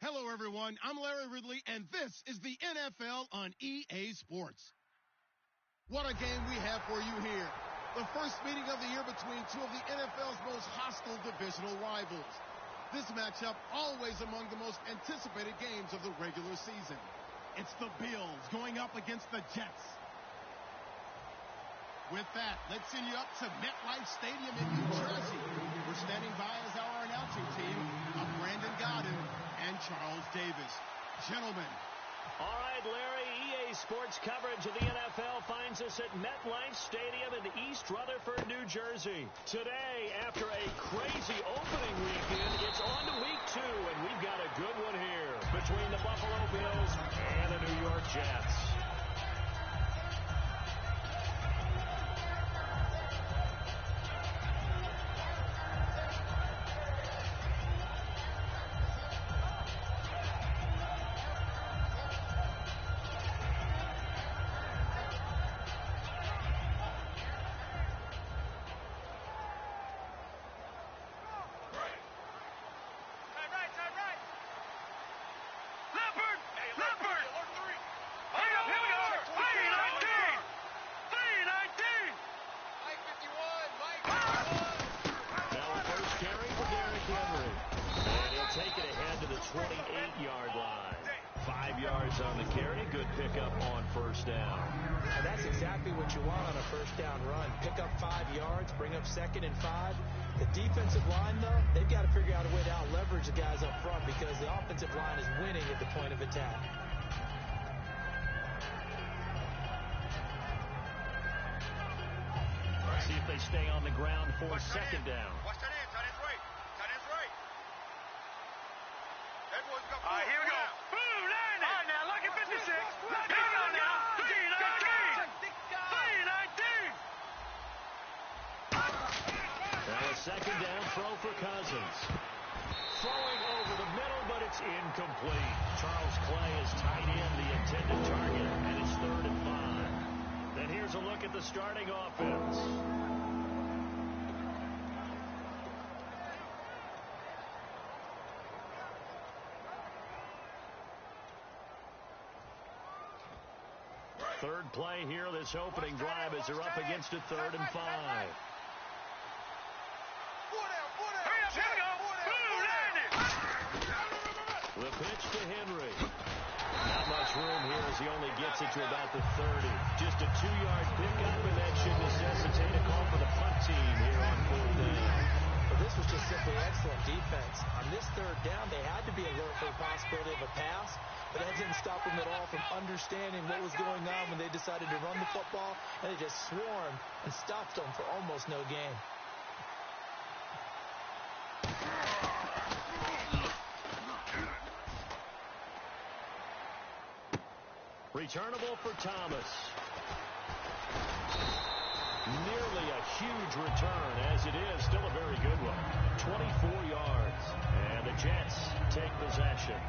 Hello, everyone. I'm Larry Ridley, and this is the NFL on EA Sports. What a game we have for you here. The first meeting of the year between two of the NFL's most hostile divisional rivals. This matchup always among the most anticipated games of the regular season. It's the Bills going up against the Jets. With that, let's send you up to MetLife Stadium in New Jersey. We're standing by as our announcing team of Brandon Godden and Charles Davis. Gentlemen. All right, Larry, EA Sports coverage of the NFL finds us at MetLife Stadium in East Rutherford, New Jersey. Today, after a crazy opening weekend, it's on to week 2, and we've got a good one here between the Buffalo Bills and the New York Jets. Take it ahead to the 28-yard line. 5 yards on the carry. Good pickup on first down. And that's exactly what you want on a first down run. Pick up 5 yards, bring up 2nd and 5. The defensive line, though, they've got to figure out a way to out-leverage the guys up front because the offensive line is winning at the point of attack. See if they stay on the ground for second down. Watch that end. Tight end's right. Tight end's right. All right, here we go. Boom, landed. All right, now, look at 56. Let's go now. 319. Now a second down throw for Cousins. Throwing over the middle, but it's incomplete. Charles Clay has tied in the intended target, and it's 3rd and 5. Then here's a look at the starting offense. Third play here, this opening drive as they're up against a 3rd and 5. The pitch to Henry. Not much room here as he only gets it to about the 30. Just a 2-yard pickup, and that should necessitate a call for the punt team here on 4th down. Well, this was just simply excellent defense. On this 3rd down, they had to be alert for the possibility of a pass, but that didn't stop them at all from understanding what was going on when they decided to run the football, and they just swarmed and stopped them for almost no gain. Returnable for Thomas. Nearly a huge return, as it is still a very good one. 24 yards, and the Jets take possession.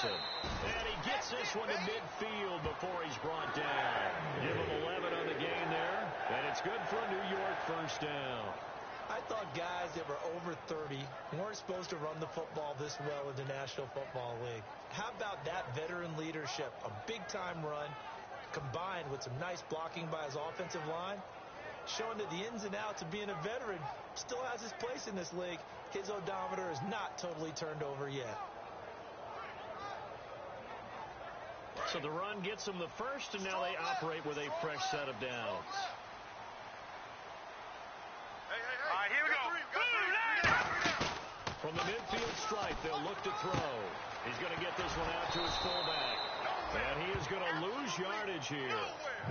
And he gets this one to midfield before he's brought down. Give him 11 on the game there, and it's good for a New York first down. I thought guys that were over 30 weren't supposed to run the football this well in the National Football League. How about that veteran leadership? A big-time run combined with some nice blocking by his offensive line, showing that the ins and outs of being a veteran still has his place in this league. His odometer is not totally turned over yet. So the run gets them the first, and now they operate with a fresh set of downs. All right, here we go. From the midfield stripe, they'll look to throw. He's going to get this one out to his fullback. And he is going to lose yardage here.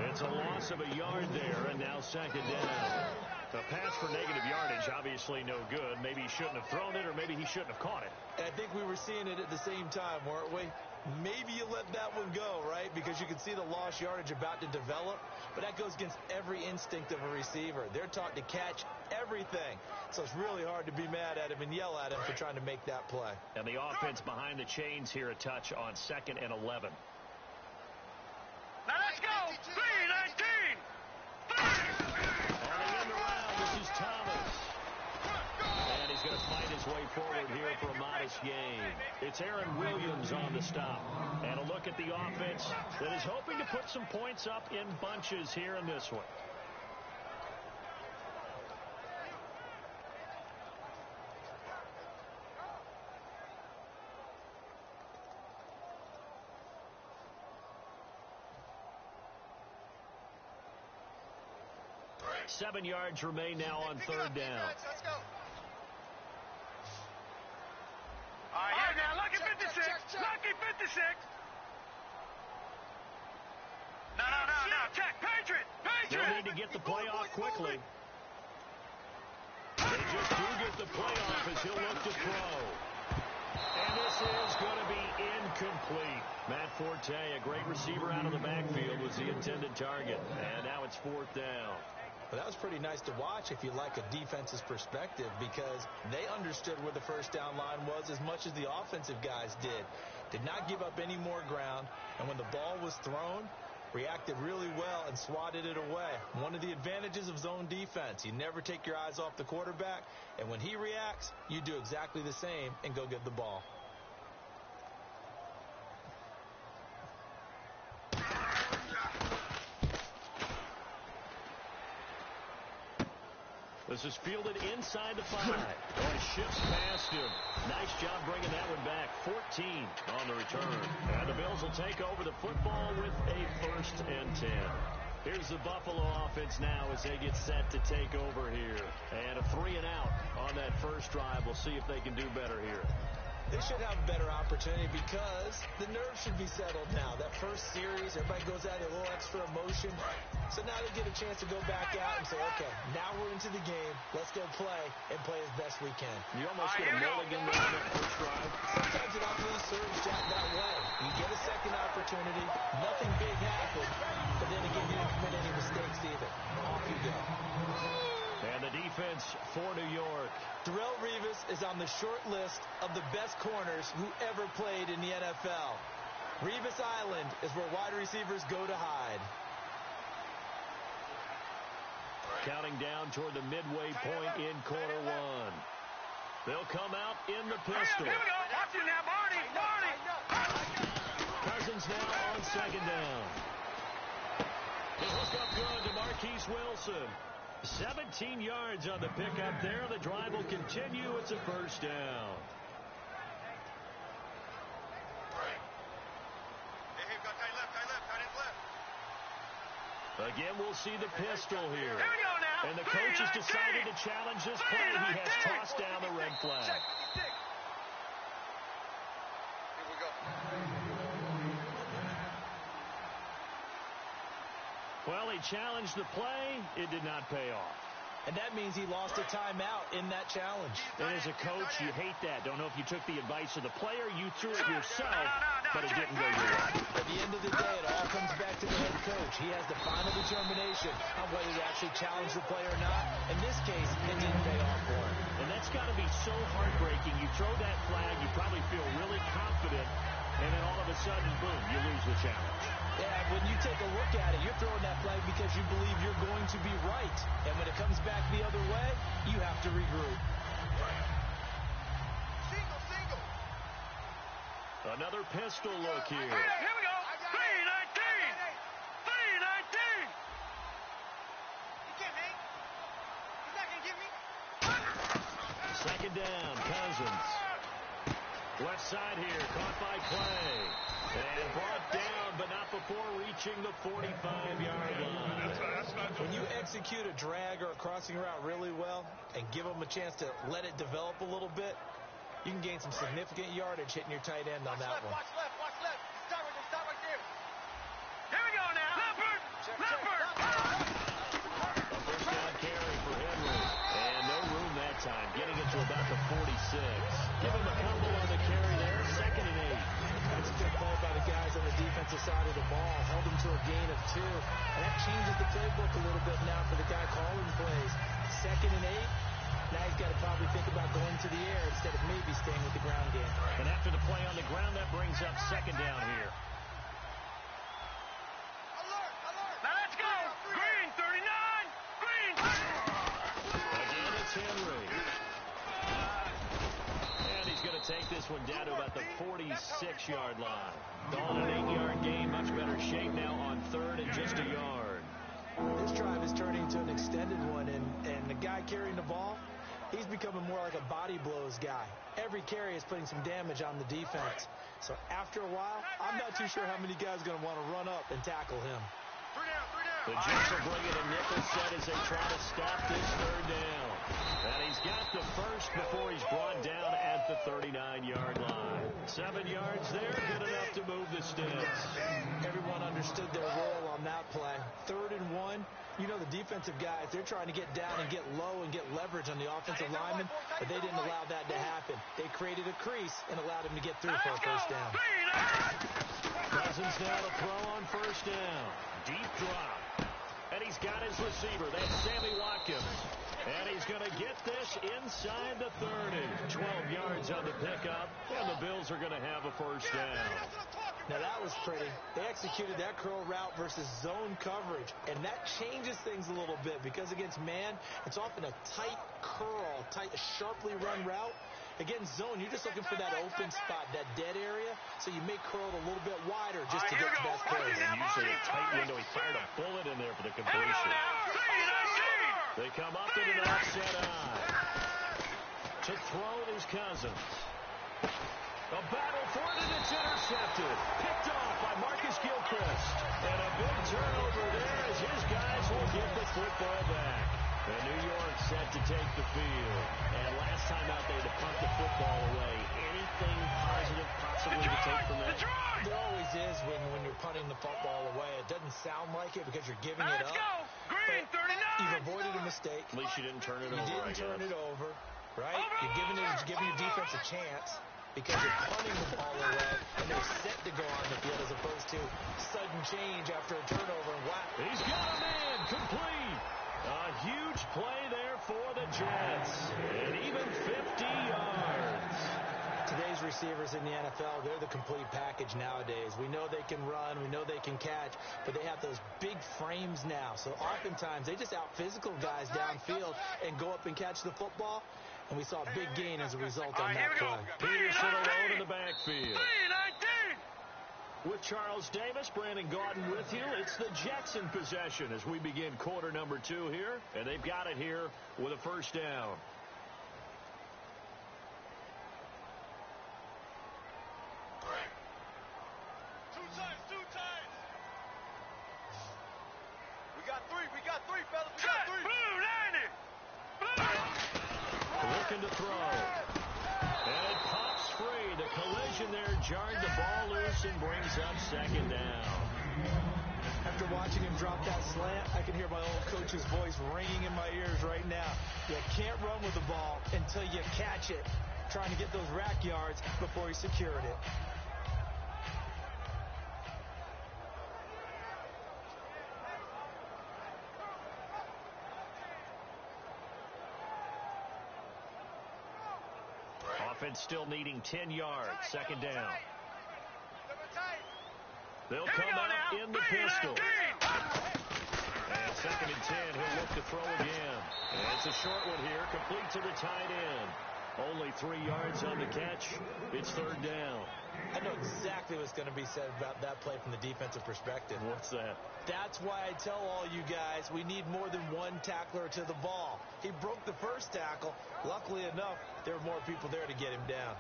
It's a loss of a yard there, and now second down. A pass for negative yardage, obviously no good. Maybe he shouldn't have thrown it, or maybe he shouldn't have caught it. I think we were seeing it at the same time, weren't we? Maybe you let that one go, right? Because you can see the lost yardage about to develop, but that goes against every instinct of a receiver. They're taught to catch everything. So it's really hard to be mad at him and yell at him for trying to make that play. And the offense behind the chains here a touch on 2nd and 11. Now let's go. 3-19. On the end around, this is Thomas. And he's going to fight his way forward here for a modest gain. It's Aaron Williams on the stop. And a look at the offense that is hoping to put some points up in bunches here in this one. Right. 7 yards remain now on 3rd down. Let's go. All right, now, lucky 56. Lucky 56. No. Check. Patriot. They'll need to get the play off quickly. They just do get the play off as he'll look to throw. And this is going to be incomplete. Matt Forte, a great receiver out of the backfield, was the intended target. And now it's 4th down. But that was pretty nice to watch if you like a defense's perspective, because they understood where the first down line was as much as the offensive guys did. Did not give up any more ground, and when the ball was thrown, reacted really well and swatted it away. One of the advantages of zone defense, you never take your eyes off the quarterback, and when he reacts, you do exactly the same and go get the ball. This is fielded inside the 5. Oh, he shifts past him. Nice job bringing that one back. 14 on the return. And the Bills will take over the football with a 1st and 10. Here's the Buffalo offense now as they get set to take over here. And a 3 and out on that first drive. We'll see if they can do better here. They should have a better opportunity because the nerves should be settled now. That first series, everybody goes out with a little extra emotion. So now they get a chance to go back out and say, okay, now we're into the game. Let's go play and play as best we can. You almost get a mulligan there on that first drive. Sometimes it almost serves Jack that way. You get a second opportunity. Nothing big happened. But then again, you didn't commit any mistakes either. Off you go. And the defense for New York. Darrelle Revis is on the short list of the best corners who ever played in the NFL. Revis Island is where wide receivers go to hide. Counting down toward the midway point in quarter 1. They'll come out in the pistol. Here we go. Watch it now, Barney. Cousins now on 2nd down. The hook up good to Marquise Wilson. 17 yards on the pickup there. The drive will continue. It's a 1st down. Hey, got tight left. Again, we'll see the pistol here. Here we go now. And the coach has decided to challenge this play. He has tossed down the red flag. Here we go. Well, he challenged the play. It did not pay off. And that means he lost a timeout in that challenge. And as a coach, you hate that. Don't know if you took the advice of the player. You threw it yourself, but it didn't go your way. At the end of the day, it all comes back to the head coach. He has the final determination on whether to actually challenge the play or not. In this case, it didn't pay off for him. And that's got to be so heartbreaking. You throw that flag, you probably feel really confident, and then all of a sudden, boom, you lose the challenge. Yeah, when you take a look at it, you're throwing that flag because you believe you're going to be right. And when it comes back the other way, you have to regroup. Single. Another pistol look here. Here we go. 3-19. 3-19. He can't hang. He's not going to give me. 2nd down, Cousins. Left side here, caught by Clay. And brought down, but not before reaching the 45-yard line. When you execute a drag or a crossing route really well and give them a chance to let it develop a little bit, you can gain some significant yardage hitting your tight end on that one. Watch left. Stop right there. Here we go now. Leopard. A 1st down carry for Henry. And no room that time, getting it to about the 46. Give him a couple on the carry there. 2nd and 8. That's a good ball this one down to about the 46-yard line. Calling an 8-yard gain. Much better shape now on third and just a yard. This drive is turning into an extended one, and the guy carrying the ball, he's becoming more like a body blows guy. Every carry is putting some damage on the defense. So after a while, I'm not too sure how many guys are going to want to run up and tackle him. The Jets will bring it a nickel set as they try to stop this third down. And he's got the first before he's brought down at the 39-yard line. 7 yards there, good enough to move the sticks. Everyone understood their role on that play. 3rd and 1. You know the defensive guys, they're trying to get down and get low and get leverage on the offensive lineman, but they didn't allow that to happen. They created a crease and allowed him to get through for a first down. Cousins now to throw on first down. Deep drop. And he's got his receiver. That's Sammy Watkins. And he's going to get this inside the 30. 12 yards on the pickup. And the Bills are going to have a first down. Now that was pretty. They executed that curl route versus zone coverage. And that changes things a little bit because against man, it's often a tight curl, tight, sharply run route. Against zone, you're just looking for that open spot, that dead area, so you may curl it a little bit wider just to get to that place. And usually a tight window. He fired a bullet in there for the completion. They come up in an offset eye. To throw is Cousins. A battle for it, and it's intercepted. Picked off by Marcus Gilchrist. And a big turnover there as his guys will get the football back. And New York set to take the field. And last time out there to punt the football away. Anything positive possibly to take from that? There always is when you're punting the football away. It doesn't sound like it because you're giving it up. Green, 39. You've avoided a mistake. At least you didn't turn it over. You didn't turn it over, right? You're giving your defense a chance because you're punting the ball away, and they're set to go on the field as opposed to sudden change after a turnover and whack. He's got a man complete. A huge play there for the Jets. And even 50 yards. Today's receivers in the NFL, they're the complete package nowadays. We know they can run, we know they can catch, but they have those big frames now. So oftentimes they just out-physical guys downfield and go up and catch the football. And we saw a big gain as a result on that play. Peterson alone in the backfield. With Charles Davis, Brandon Gaudin with you. It's the Jets in possession as we begin quarter number 2 here. And they've got it here with a first down. Two times. We got three, fellas. We got three. Looking to throw. And it pops free. The collision there jarred the ball loose and brings up second down. After watching him drop that slant, I can hear my old coach's voice ringing in my ears right now. You can't run with the ball until you catch it. Trying to get those rack yards before he secured it. Offense still needing 10 yards. Second down. They'll come out in the pistol. And second and 10, he'll look to throw again. And it's a short one here, complete to the tight end. Only 3 yards on the catch. It's third down. I know exactly what's going to be said about that play from the defensive perspective. What's that? That's why I tell all you guys we need more than one tackler to the ball. He broke the first tackle. Luckily enough, there were more people there to get him down.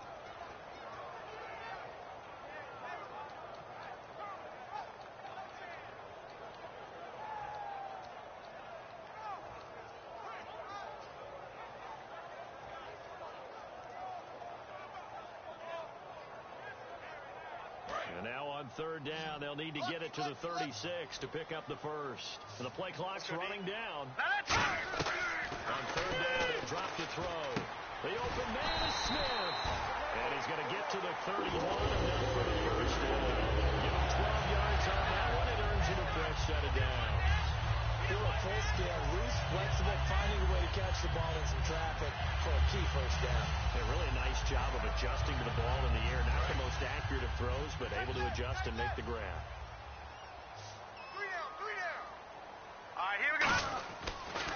And now on third down, they'll need to get it to the 36 to pick up the first. And the play clock's running down. On third down, he'll drop to throw. The open man is Smith. And he's going to get to the 31 enough for the first down. Give him 12 yards on that one. It earns him a fresh set of downs. They were full scale, loose, flexible, finding a way to catch the ball in some traffic for a key first down. A really nice job of adjusting to the ball in the air. Not the most accurate of throws, but able to adjust and make the grab. Three down. All right, here we go.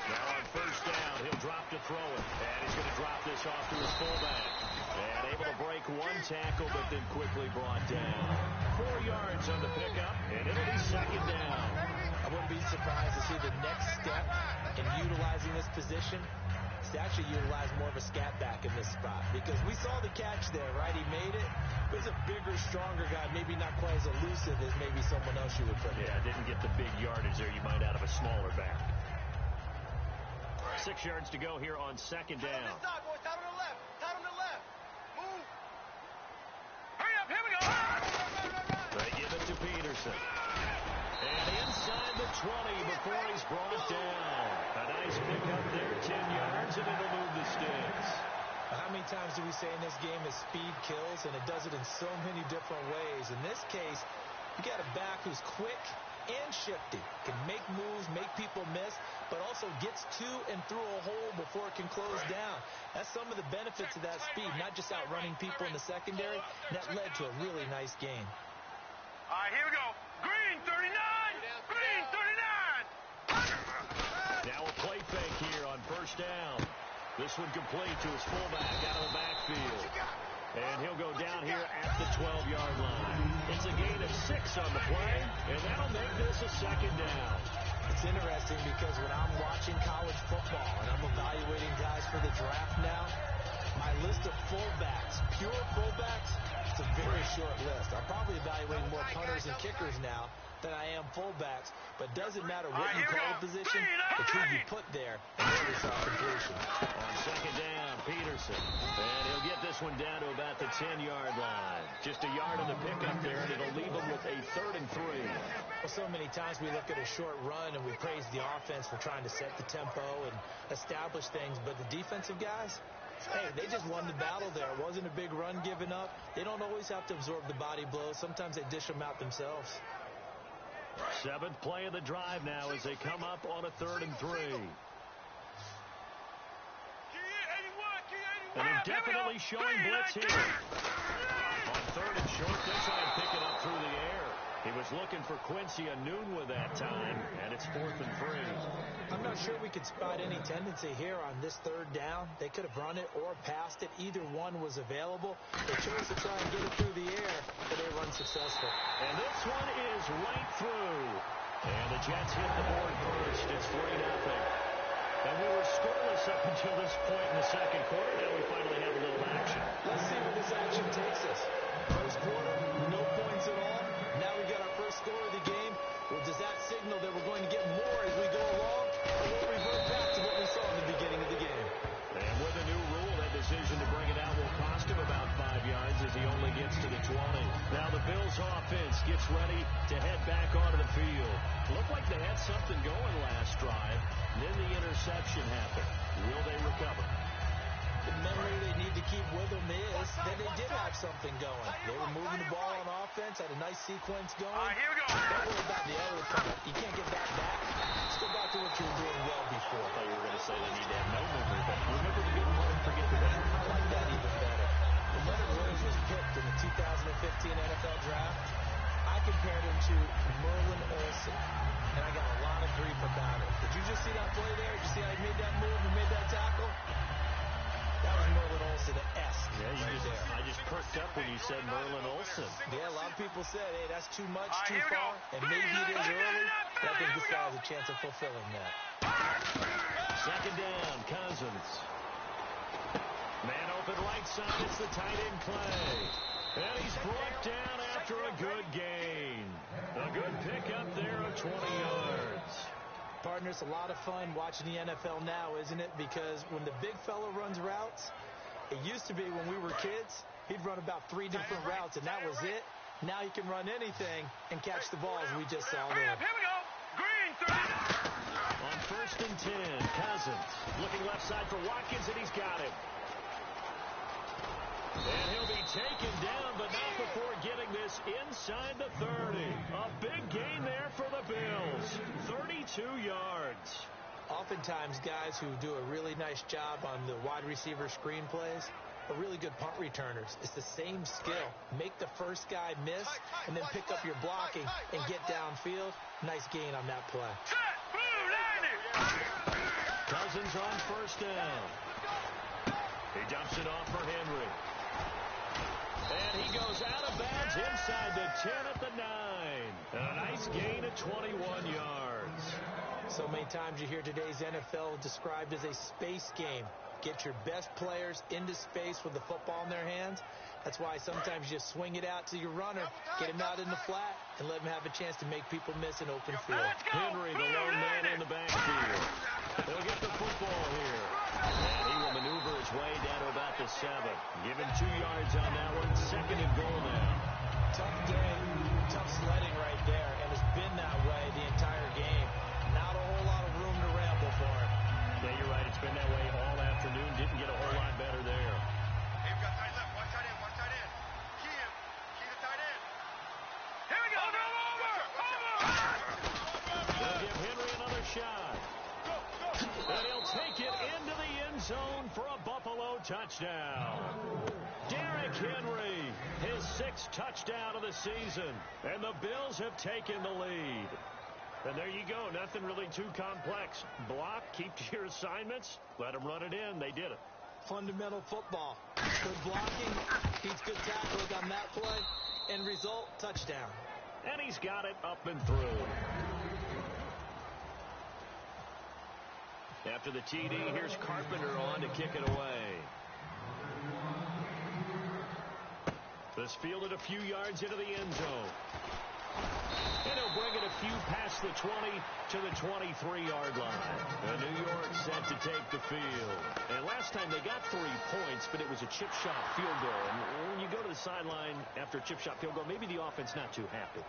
Now on first down, he'll drop to throw it. And he's going to drop this off to his fullback. And able to break one tackle, but then quickly brought down. 4 yards on the pickup, and it'll be second down. I wouldn't be surprised to see the next step in utilizing this position is to actually utilize more of a scat back in this spot, because we saw the catch there, right? He made it. It was a bigger, stronger guy, maybe not quite as elusive as maybe someone else you would put in. Yeah, didn't get the big yardage there you might out of a smaller back. 6 yards to go here on second down. Tight on this side, boys. Tight on the left. Tight on the left. Move. Hurry up, here we go. They give it to Peterson. And inside the 20 before he's brought down. A nice pickup there, 10 yards, and it'll move the sticks. How many times do we say in this game that speed kills, and it does it in so many different ways? In this case, you got a back who's quick and shifty, can make moves, make people miss, but also gets to and through a hole before it can close down. That's some of the benefits of that speed, not just outrunning people in the secondary. That led to a really nice game. All right, here we go. Green 39. Green 39. Now a play fake here on first down. This one complete to his fullback out of the backfield. And he'll go down here at the 12-yard line. It's a gain of 6 on the play, and that'll make this a second down. It's interesting because when I'm watching college football and I'm evaluating guys for the draft now, my list of fullbacks, pure fullbacks, it's a very short list. I'm probably evaluating more punters and kickers now than I am fullbacks, but it doesn't matter what you call the position, it's who you put there and where you saw completion. On second down, Peterson. And he'll get this one down to about the 10-yard line. Just a yard on the pickup there, and it'll leave him with a 3rd and 3. Well, so many times we look at a short run and we praise the offense for trying to set the tempo and establish things, but the defensive guys, hey, they just won the battle there. It wasn't a big run given up. They don't always have to absorb the body blows. Sometimes they dish them out themselves. 7th play of the drive now as they come up on a 3rd and 3. And they're definitely showing blitz here. On 3rd and short, they'll try and pick it up through the air. He was looking for Quincy Anoon with that time, and it's 4th and 3. I'm not sure we could spot any tendency here on this 3rd down. They could have run it or passed it. Either one was available. They chose to try and get it through the air, but they were unsuccessful. And this one is right through. And the Jets hit the board first. It's 3-0. And we were scoreless up until this point in the second quarter. Now we finally have a little action. Let's see where this action takes us. First quarter, no points at all. Now we got our first score of the game. Well, does that signal that we're going to get more as we go along? Or will we revert back to what we saw in the beginning of the game? And with a new rule, that decision to bring it out will cost him about 5 yards as he only gets to the 20. Now the Bills offense gets ready to head back onto the field. Looked like they had something going last drive. Then the interception happened. Will they recover? The memory they need to keep with them is that they did have something going. They were moving the ball on offense, had a nice sequence going. All right, here we go. Don't worry about the other part. You can't get that back. Let's go back to what you were doing well before. I thought you were going to say they need to have no memory, but remember the good part and forget the bad. I like that even better. When Leonard Williams was picked in the 2015 NFL Draft, I compared him to Merlin Olsen, and I got a lot of grief about it. Did you just see that play there? Did you see how he made that move and made that tackle? That was Merlin Olsen-esque. Yeah, I just perked up when you said Merlin Olsen. Yeah, a lot of people said, hey, that's too much, too far, and maybe it is early, but I think this guy has a chance of fulfilling that. Second down, Cousins. Man open right side, it's the tight end play. And he's brought down after a good gain. A good pickup there of 20 yards. Partner, it's a lot of fun watching the NFL now, isn't it? Because when the big fella runs routes, it used to be when we were kids, he'd run about 3 different routes, and that was it. Now he can run anything and catch the ball, as we just saw Hurry there. up, here we go. Green 30. On 1st and 10, Cousins looking left side for Watkins, and he's got him. And he'll be taken down, but not before getting this inside the 30. A big gain there for the Bills. 32 yards. Oftentimes, guys who do a really nice job on the wide receiver screen plays are really good punt returners. It's the same skill. Make the first guy miss and then pick up your blocking and get downfield. Nice gain on that play. Set. Blue 90. Cousins on 1st down. He dumps it off for Henry. And he goes out of bounds inside the 10 at the 9. A nice gain of 21 yards. So many times you hear today's NFL described as a space game. Get your best players into space with the football in their hands. That's why sometimes you just swing it out to your runner, get him out in the flat, and let him have a chance to make people miss an open field. Henry, the lone man in the backfield. He'll get the football here. And he will maneuver his way down to about the 7. Give him 2 yards on that one. 2nd and goal now. Tough day, tough sledding right there, and it's been that way the entire game. Not a whole lot of room to ramble for him. Yeah, you're right. It's been that way all afternoon. Didn't get a whole lot better there. They've got tight left. One tight end. One tight end. Key him. Key the tight end. Here we go. Over. They'll give Henry another shot. And he'll take it into the end zone for a Buffalo touchdown. Derrick Henry, his 6th touchdown of the season. And the Bills have taken the lead. And there you go. Nothing really too complex. Block, keep to your assignments, let them run it in. They did it. Fundamental football. Good blocking, beats good tackling on that play. End result, touchdown. And he's got it up and through. After the TD, here's Carpenter on to kick it away. This fielded a few yards into the end zone. And he'll bring it a few past the 20 to the 23-yard line. And New York set to take the field. And last time they got 3 points, but it was a chip shot field goal. And when you go to the sideline after a chip shot field goal, maybe the offense not too happy.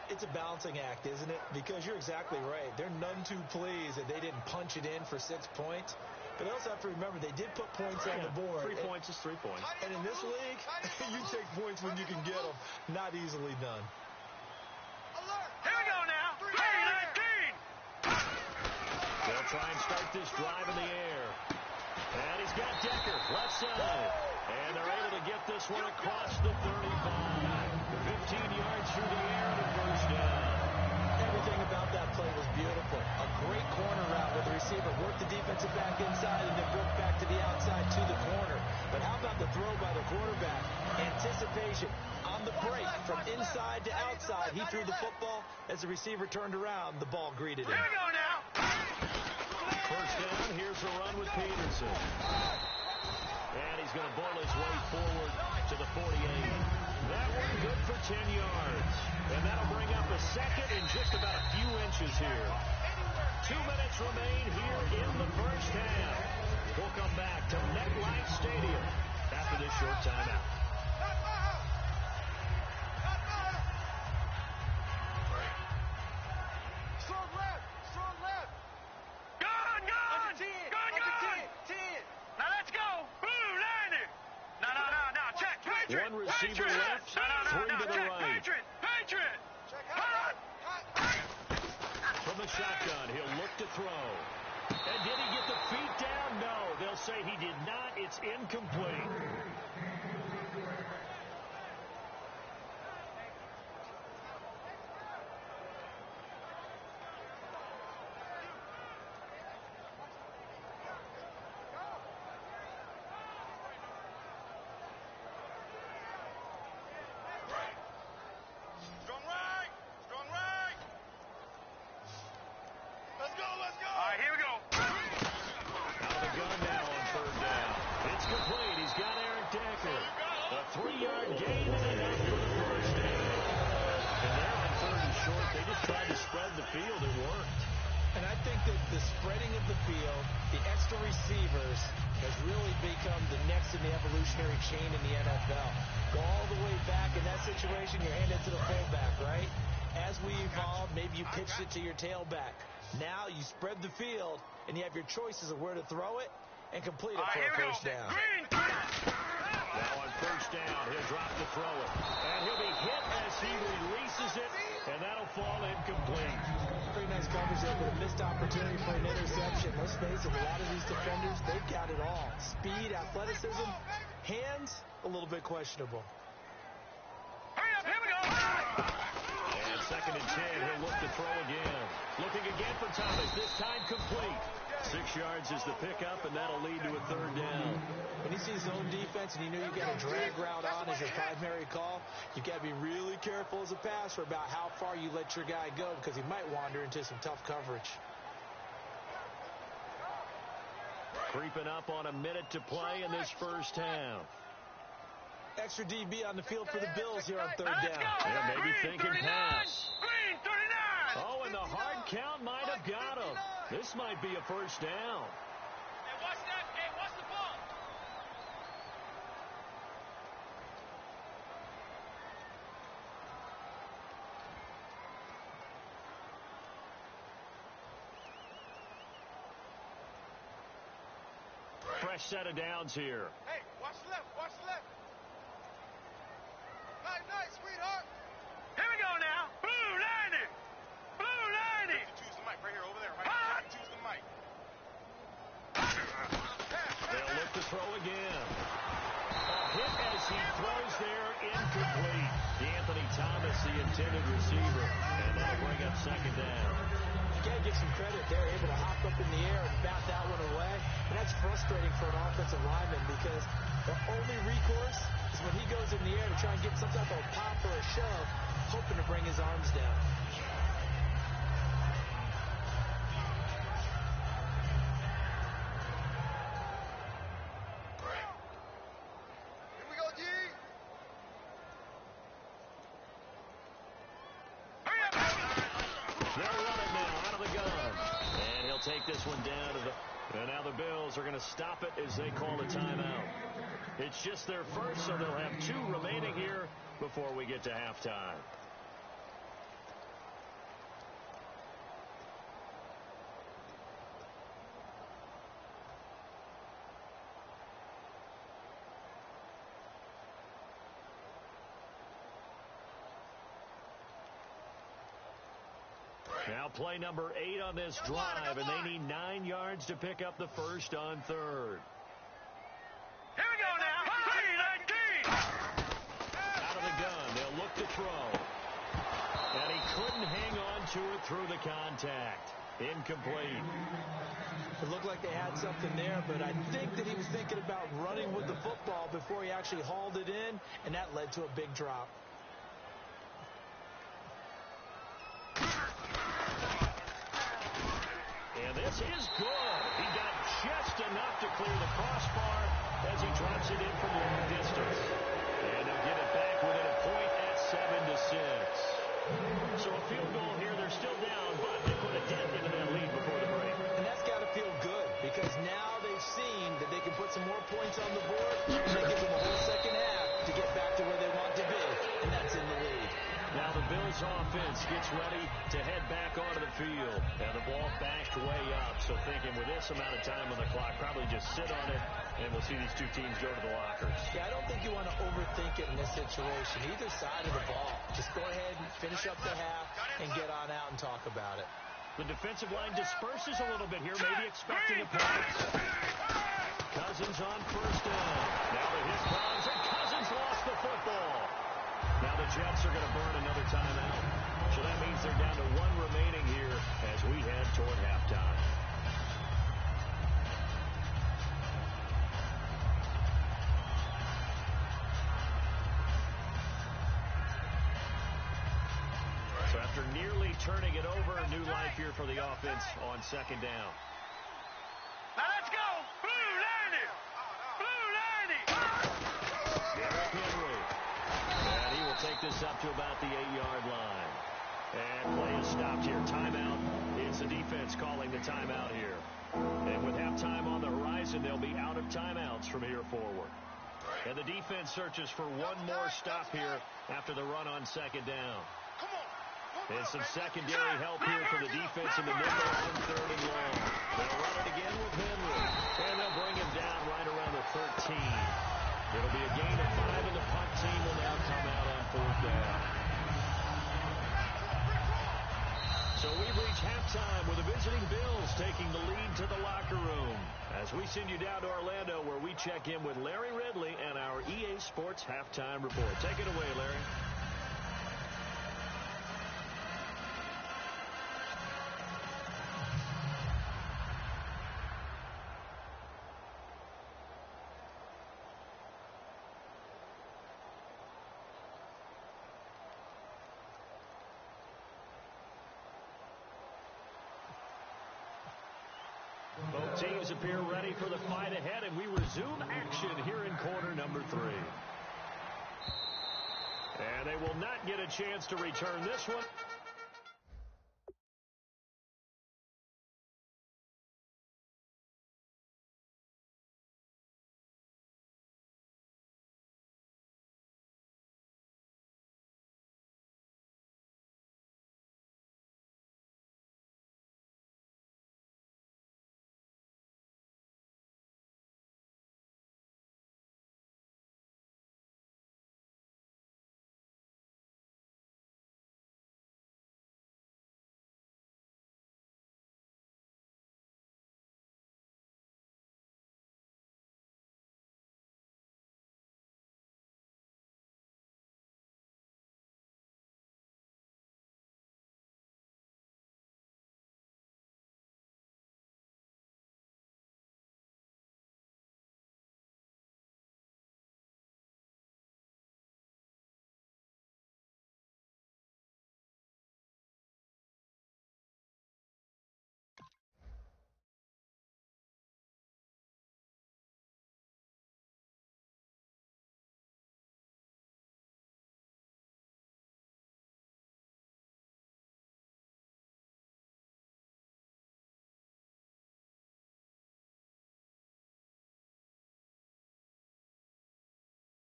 It's a balancing act, isn't it? Because you're exactly right. They're none too pleased that they didn't punch it in for 6 points. But they also have to remember they did put points on the board. 3 points is 3 points. And in this league, you take points when you can get them. Not easily done. Here we go now. 19. They'll try and start this drive in the air. And he's got Decker, left side. And they're able to get this one across the 35. 15 yards through the air and a first down. Everything about that play was beautiful. A great corner route where the receiver worked the defensive back inside and then broke back to the outside to the corner. But how about the throw by the quarterback? Anticipation on the break from inside to outside. He threw the football. As the receiver turned around, the ball greeted him. Here we go now. First down, here's the run with Peterson. And he's going to bowl his way forward to the 48. That one good for 10 yards. And that'll bring up a 2nd in just about a few inches here. 2 minutes remain here in the first half. We'll come back to MetLife Stadium after this short timeout. Strong left. Strong left. Gone. Under 10. Under 10. 10. Now let's go. Blue liner. No. Check. Patriot. One receiver left, 3 to the check. right. Patriot. Hot. From the shotgun, he'll look to throw. And did he get the feet down? No. They'll say he did not. It's incomplete. Strong right. Strong right. Let's go. All right, here we go. Out of the gun now on 3rd down. It's complete. He's got Eric Decker. A 3-yard gain and enough for the first down. And they're on 3rd and short. They just tried to spread the field. It worked. And I think that the spreading of the field, the extra receivers, has really become the next in the evolutionary chain in the NFL. Go all the way back in that situation, you hand it to the fullback, right? As we evolve, maybe you pitched it to your tailback. Now you spread the field, and you have your choices of where to throw it and complete it for a first down. Now on 1st down, he'll drop to throw it. And he'll be hit as he releases it, and that'll fall incomplete. Pretty nice coverage there, but a missed opportunity for an interception. Let's face it, a lot of these defenders, they've got it all. Speed, athleticism, hands, a little bit questionable. Hurry up, here we go. And 2nd and 10, he'll look to throw again. Looking again for Thomas, this time complete. 6 yards is the pickup, and that'll lead to a 3rd down. When you see zone defense and you know you've got a drag route on as your primary call, you've got to be really careful as a passer about how far you let your guy go because he might wander into some tough coverage. Creeping up on a minute to play in this first half. Extra DB on the field for the Bills here on 3rd down. Yeah, maybe thinking pass. Green 39. Oh, and the hard count might have got him. This might be a first down. Hey, watch that. Hey, watch the ball. Fresh set of downs here. Hey, watch left, watch left. Nice, sweetheart. Here we go now. Blue 90. Blue 90. Choose the mic right here, over there, right? Choose the mic. They'll look to throw again. A hit as he throws there, incomplete. Anthony Thomas, the intended receiver, and that'll bring up 2nd down. You got to give some credit. They're able to hop up in the air and bat that one away. And that's frustrating for an offensive lineman because their only recourse is when he goes in the air to try and get some type of a pop or a shove, hoping to bring his arms down. Here we go, G. They'll run it now out of the gun. And he'll take this one down to the... And now the Bills are going to stop it as they call a timeout. It's just their first, so they'll have 2 remaining here before we get to halftime. Now play number 8 on this drive, and they need 9 yards to pick up the first on 3rd. Here we go now. 319. Out of the gun, they'll look to throw. And he couldn't hang on to it through the contact. Incomplete. It looked like they had something there, but I think that he was thinking about running with the football before he actually hauled it in, and that led to a big drop. And this is good. He got just enough to clear the crossbar as he drops it in from long distance. And they'll get it back within a point at 7-6. So a field goal here. They're still down, but they put a dent into that lead before the break. And that's got to feel good because now they've seen that they can put some more points on the board, and that gives them a whole second half to get back to where they want to be, and that's in the lead. Now the Bills offense gets ready to head back onto the field. And the ball backed way up. So thinking with this amount of time on the clock, probably just sit on it, and we'll see these 2 teams go to the lockers. Yeah, I don't think you want to overthink it in this situation. Either side of the ball. Just go ahead and finish up the half and get on out and talk about it. The defensive line disperses a little bit here, maybe expecting a pass. Cousins on 1st down. Now the hit comes, and Cousins lost the football. Now the Jets are going to burn another timeout. So that means they're down to 1 remaining here as we head toward halftime. So after nearly turning it over, new life here for the offense on 2nd down. Now let's go. Blue 90. Blue 90. Derrick Henry. And he will take this up to about the 8-yard line. And play is stopped here. Timeout. It's the defense calling the timeout here. And with halftime on the horizon, they'll be out of timeouts from here forward. And the defense searches for one more stop here after the run on 2nd down. And some secondary help here for the defense in the nickel on 3rd and long. They'll run it again with Henry. And they'll bring him down right around the 13. It'll be a gain of 5, and the punt team will now come out on 4th down. So we've reached halftime with the visiting Bills taking the lead to the locker room. As we send you down to Orlando, where we check in with Larry Ridley and our EA Sports Halftime Report. Take it away, Larry. teams appear ready for the fight ahead, and we resume action here in quarter number 3. And they will not get a chance to return this one.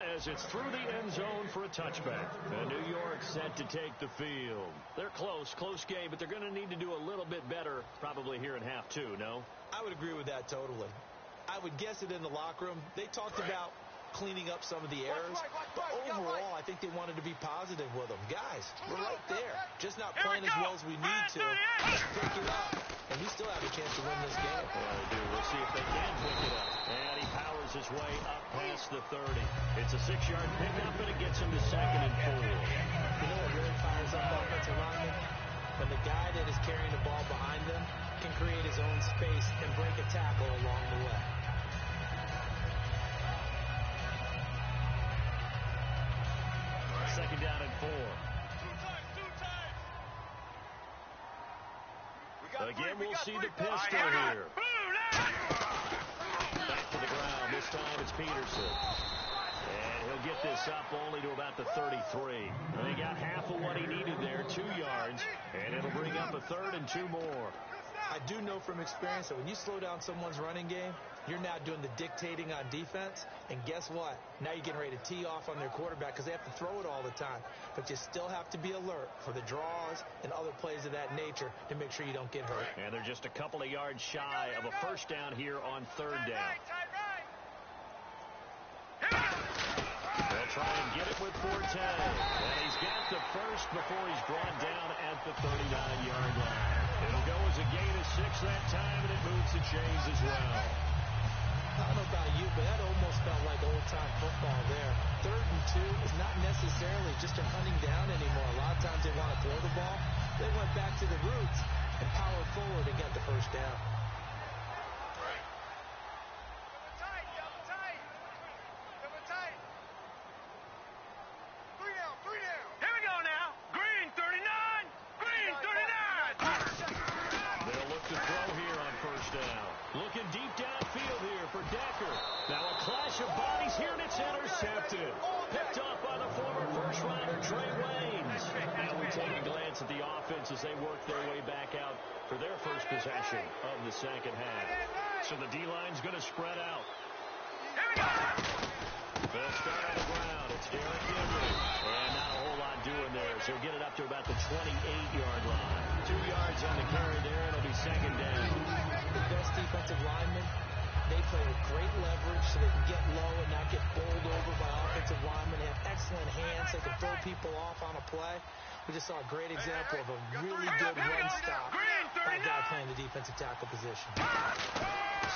As it's through the end zone for a touchback. And New York set to take the field. They're close game, but they're going to need to do a little bit better probably here in half 2, no? I would agree with that totally. I would guess it in the locker room. They talked about cleaning up some of the errors, but overall, I think they wanted to be positive with them. Guys, we're right there. Just not playing as well as we need to. Let's pick it up. And we still have a chance to win this game. Yeah, they do. We'll see if they can pick it up. And he powers his way up past the 30. It's a 6-yard pickup, and it gets him to 2nd and 4. You know what really fires up offensive linemen? When the guy that is carrying the ball behind them can create his own space and break a tackle along the way. Second down and 4. Again, we'll see the pistol here. Back to the ground. This time it's Peterson. And he'll get this up only to about the 33. And he got half of what he needed there, 2 yards. And it'll bring up a 3rd and 2 more. I do know from experience that when you slow down someone's running game, you're now doing the dictating on defense. And guess what? Now you're getting ready to tee off on their quarterback because they have to throw it all the time. But you still have to be alert for the draws and other plays of that nature to make sure you don't get hurt. And they're just a couple of yards shy of a first down here on 3rd down. They'll try and get it with Forte. And he's got the first before he's brought down at the 39-yard line. It'll go as a gain of 6 that time, and it moves the chains as well. I don't know about you, but that almost felt like old-time football there. 3rd and 2 is not necessarily just a hunting down anymore. A lot of times they want to throw the ball. They went back to the roots and powered forward and got the first down. Here we go now. Green 39. Green 39. They'll look to throw here on first down. Looking deep downfield here for Decker. Now a clash of bodies here, and it's intercepted. Picked off by the former first-rounder Trey Waynes. Now we take a glance at the offense as they work their way back out for their first possession of the second half. So the D-line's going to spread out. Here we go. They'll start on the ground. It's Derrick Henry. And not a whole lot doing there, so he'll get it up to about the 28-yard line. 2 yards on the carry there, and it'll be second down. The best defensive linemen, they play with great leverage so they can get low and not get bowled over by offensive linemen. They have excellent hands. They can throw people off on a play. We just saw a great example of a really good run stop by a guy playing the defensive tackle position.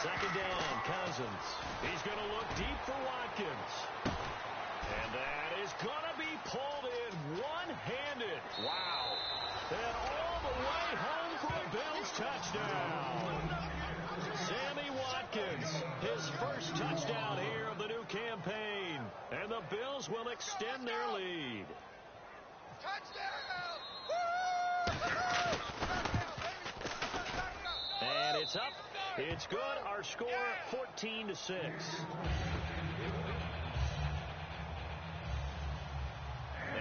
Second down, Cousins. He's going to look deep for Watkins. And that is going to be pulled in one-handed. Wow. And all the way home for a Bills touchdown. Sammy Watkins, his first touchdown here of the new campaign. And the Bills will extend their lead. Touchdown! And it's up It's good. Our score, 14-6.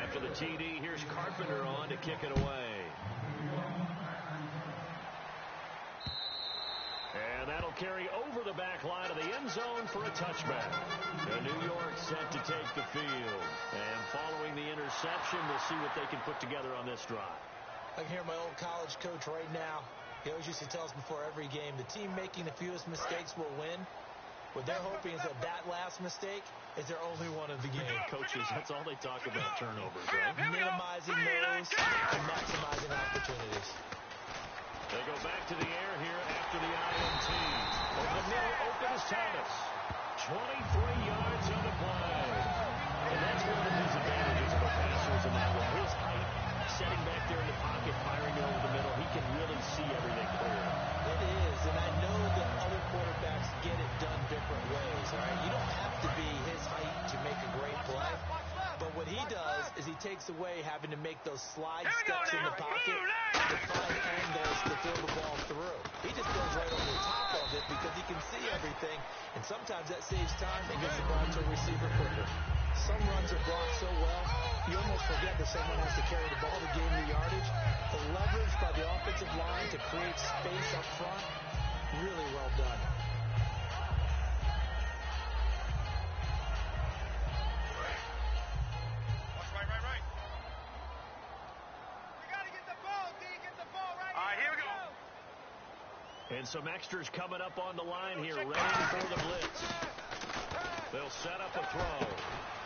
After the TD, here's Carpenter on to kick it away. And that'll carry over the back line of the end zone for a touchback. And New York set to take the field. And following the interception, we'll see what they can put together on this drive. I can hear my old college coach right now. He always used to tell us before every game, the team making the fewest mistakes will win. What they're hoping is that last mistake is their only one of the game. Coaches, that's all they talk about, turnovers, right? Minimizing those and maximizing opportunities. They go back to the air here after the INT. Over the middle, open is Thomas. 23 yards on the play. And that's one of his advantages of a passer is in that one. His height, setting back there in the pocket, firing it over the middle, he can really see everything clear. It is, and I know that other quarterbacks get it done different ways, all right? You don't have to be his height to make a great play. But what he does is he takes away having to make those slide steps in the pocket to find angles to throw the ball through. He just goes right over the top of it because he can see everything, and sometimes that saves time and gets the ball to a receiver quicker. Some runs are blocked so well, you almost forget that someone has to carry the ball to gain the yardage. The leverage by the offensive line to create space up front, really well done. Right. We got to get the ball, D. Get the ball right here. All right, here we go. And some extras coming up on the line here, ready for the blitz. They'll set up a throw.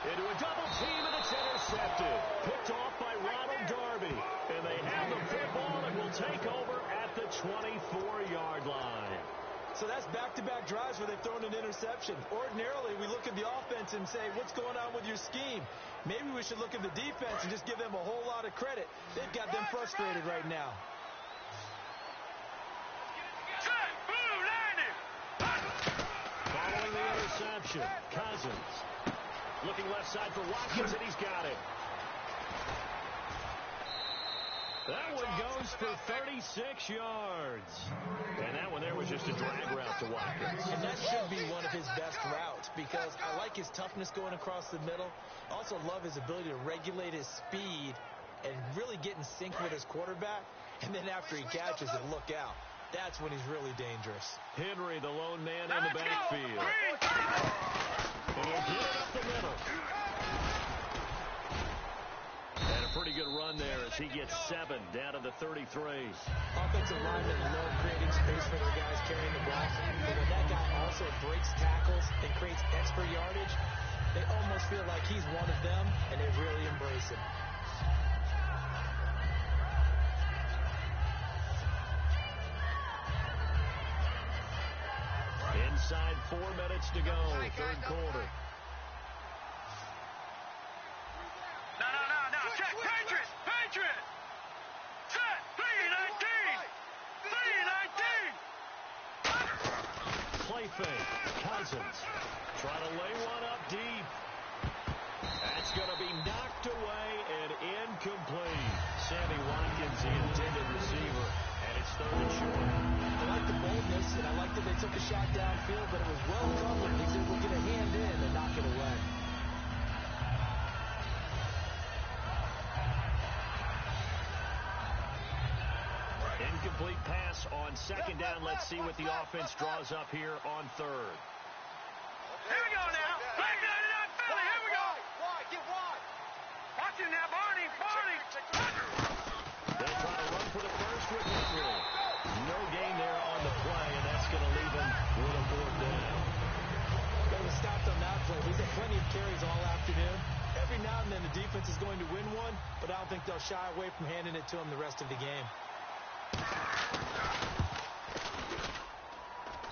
Into a double team, and it's intercepted. Picked off by Ronald Darby. And they have the football and will take over at the 24-yard line. So that's back-to-back drives where they've thrown an interception. Ordinarily, we look at the offense and say, what's going on with your scheme? Maybe we should look at the defense and just give them a whole lot of credit. They've got them frustrated right now. Following the interception, Cousins. Looking left side for Watkins, and he's got it. That one goes for 36 yards. And that one there was just a drag route to Watkins. And that should be one of his best routes because I like his toughness going across the middle. Also love his ability to regulate his speed and really get in sync with his quarterback. And then after he catches it, look out. That's when he's really dangerous. Henry, the lone man in the backfield. And he'll get it up the middle. And a pretty good run there as he gets 7 down to the 33. Offensive linemen love creating space for their guys carrying the ball. But when that guy also breaks tackles and creates extra yardage, they almost feel like he's one of them, and they really embrace him. Inside 4 minutes to go, third quarter. No. Check. Patriot. Set. 3-19. Play fake. Cousins. Trying to lay one up deep. That's going to be knocked away and incomplete. Sammy Watkins, the intended receiver, and it's third and short. I like the boldness, and I like that they took a shot downfield, but it was well covered. He said, we'll get a hand in and knock it away. Incomplete pass on second down. Let's see what the offense draws up here on third. Here we go now. Black 99 Philly. Here we go. Get wide. Watch him now, Barney. They'll try to run for the first with Henry. No gain there on the play, and that's going to leave him with a fourth down. They were stopped on that play. He's had plenty of carries all afternoon. Every now and then the defense is going to win one, but I don't think they'll shy away from handing it to him the rest of the game.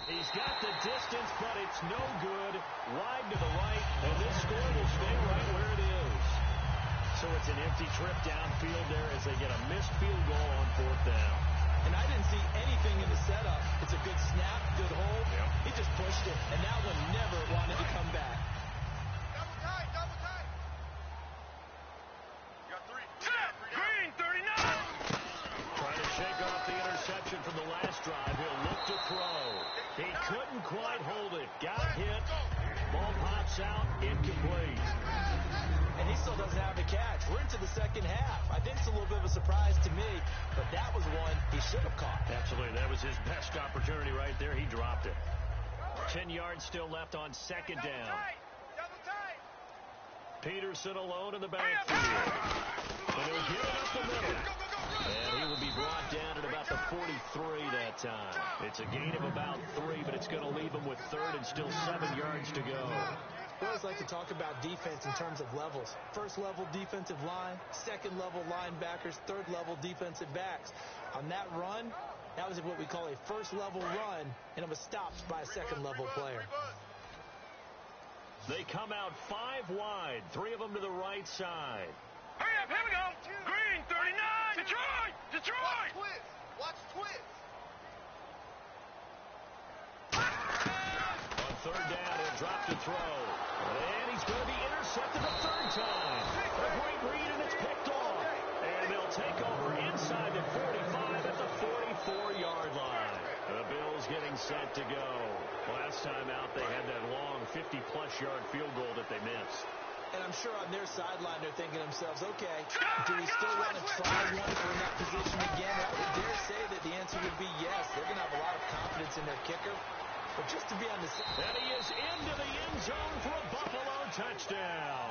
He's got the distance, but it's no good. Wide to the right, and this score will stay right where it is. So it's an empty trip downfield there as they get a missed field goal on fourth down. And I didn't see anything in the setup. It's a good snap, good hold. Yep. He just pushed it, and that one never wanted to come back. Double tight. You got 3. Green 39. Trying to shake off the interception from the last drive. He'll look to throw. hold it. Got hit. Ball pops out. Incomplete. And he still doesn't have the catch. We're into the second half. I think it's a little bit of a surprise to me, but that was one he should have caught. Absolutely. That was his best opportunity right there. He dropped it. 10 yards still left on second down. Peterson alone in the backfield. And he'll get it up the middle. And he will be brought down at about the 43 that time. It's a gain of about 3, but it's going to leave him with third and still 7 yards to go. I always like to talk about defense in terms of levels. First level defensive line, second level linebackers, third level defensive backs. On that run, that was what we call a first level run, and it was stopped by a second level player. They come out 5 wide, 3 of them to the right side. Hurry up, here we go. Green, 39. Detroit! Detroit! Watch twist. On third down, he'll drop to throw. And he's going to be intercepted a third time. A great read, and it's picked off. And they'll take over inside the 45 at the 44-yard line. The Bills getting set to go. Last time out, they had that long 50-plus yard field goal that they missed. And I'm sure on their sideline they're thinking to themselves, okay, do we still want to try one for in that position again? I would dare say that the answer would be yes. They're going to have a lot of confidence in their kicker. But just to be on the side. And he is into the end zone for a Buffalo touchdown.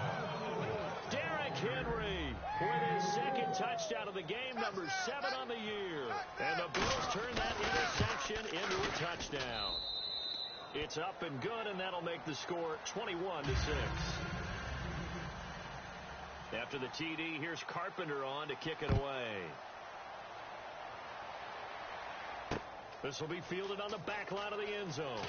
Derrick Henry with his second touchdown of the game, number 7 on the year. And the Bills turn that interception into a touchdown. It's up and good, and that'll make the score 21-6. After the TD, here's Carpenter on to kick it away. This will be fielded on the back line of the end zone.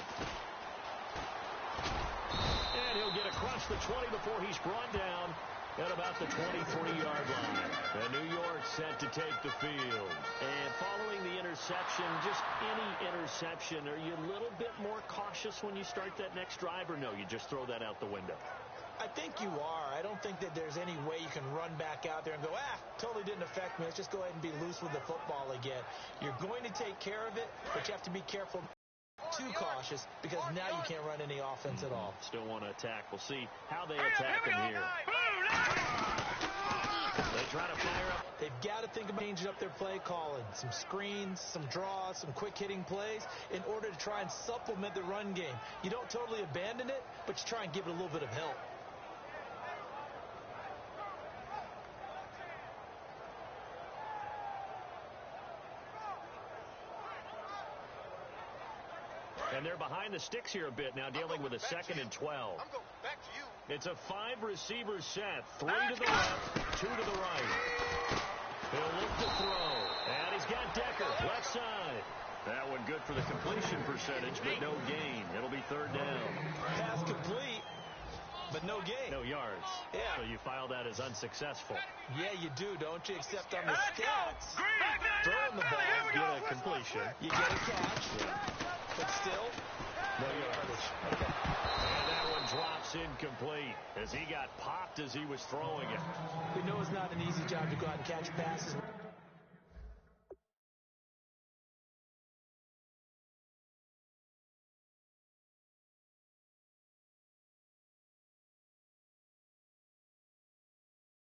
And he'll get across the 20 before he's brought down at about the 23-yard line. And New York set to take the field. And following the interception, just any interception, are you a little bit more cautious when you start that next drive, or no, you just throw that out the window? I think you are. I don't think that there's any way you can run back out there and go, totally didn't affect me. Let's just go ahead and be loose with the football again. You're going to take care of it, but you have to be careful, too cautious, because now you can't run any offense at all. Still want to attack. We'll see how they attack him here. They try to fire up. They've got to think about changing up their play calling. Some screens, some draws, some quick hitting plays in order to try and supplement the run game. You don't totally abandon it, but you try and give it a little bit of help. And they're behind the sticks here a bit now, dealing with a 2nd and 12. I'm going back to you. It's a 5-receiver set. 3 to the left, 2 to the right. He'll look to throw. And he's got Decker, left side. That one good for the completion percentage, but no gain. It'll be third down. Pass complete, but no gain. No yards. Yeah. So you file that as unsuccessful. Yeah, you do, don't you? Except on the stats. Throwing the ball, get a completion. You get a catch, but still, no yardage. Okay. And that one drops incomplete as he got popped as he was throwing it. We know it's not an easy job to go out and catch passes.